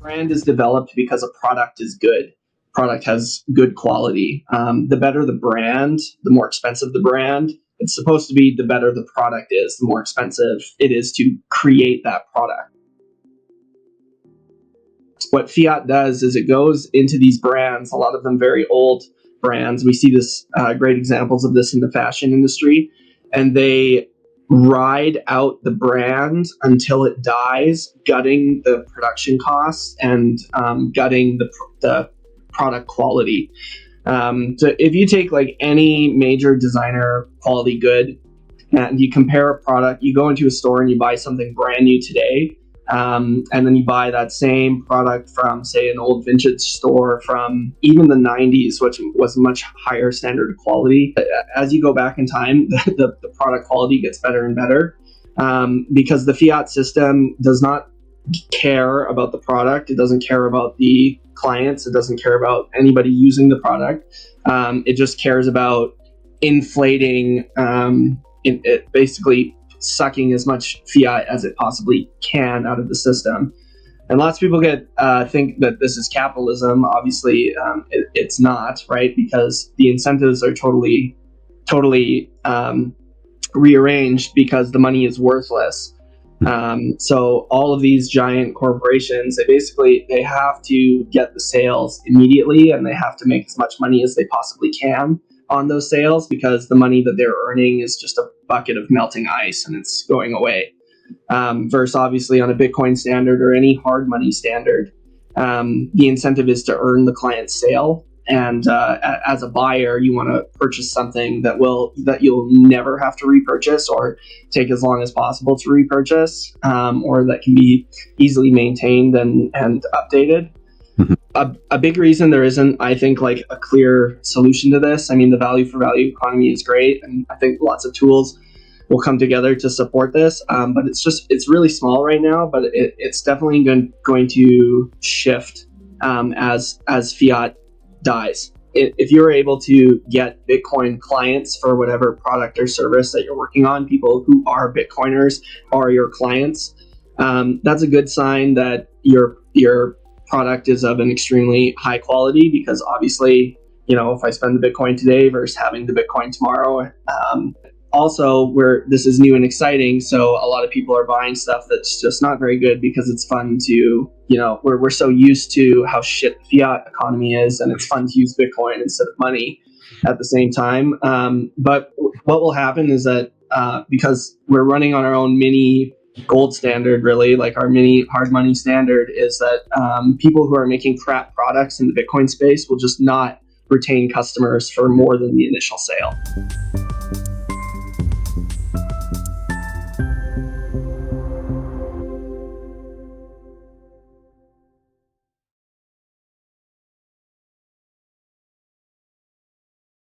brand is developed because a product is good. Product has good quality. The better the brand, the more expensive the brand. It's supposed to be the better the product is, the more expensive it is to create that product. What fiat does is it goes into these brands, a lot of them very old brands. We see this great examples of this in the fashion industry, and they ride out the brand until it dies, gutting the production costs and gutting the product quality. So if you take like any major designer quality good and you compare a product, you go into a store and you buy something brand new today, and then you buy that same product from, say, an old vintage store from even the 90s, which was a much higher standard of quality. As you go back in time, the product quality gets better and better, because the fiat system does not care about the product. It doesn't care about the clients. It doesn't care about anybody using the product. It just cares about inflating, it basically sucking as much fiat as it possibly can out of the system. And lots of people think that this is capitalism. Obviously, it's not, right? Because the incentives are totally rearranged because the money is worthless. So all of these giant corporations, they have to get the sales immediately, and they have to make as much money as they possibly can on those sales, because the money that they're earning is just a bucket of melting ice and it's going away. Versus obviously on a Bitcoin standard or any hard money standard, the incentive is to earn the client's sale. And as a buyer, you want to purchase something that you'll never have to repurchase or take as long as possible to repurchase, or that can be easily maintained and updated. A big reason there isn't, I think, like a clear solution to this. I mean, the value for value economy is great, and I think lots of tools will come together to support this. But it's really small right now, but it's definitely going to shift as fiat dies. If you're able to get Bitcoin clients for whatever product or service that you're working on, people who are Bitcoiners are your clients, that's a good sign that your product is of an extremely high quality, because obviously, if I spend the Bitcoin today versus having the Bitcoin tomorrow, also where this is new and exciting, so a lot of people are buying stuff that's just not very good because it's fun to, we're so used to how shit the fiat economy is, and it's fun to use Bitcoin instead of money at the same time. But what will happen is that because we're running on our own mini gold standard, really, like our mini hard money standard, is that people who are making crap products in the Bitcoin space will just not retain customers for more than the initial sale.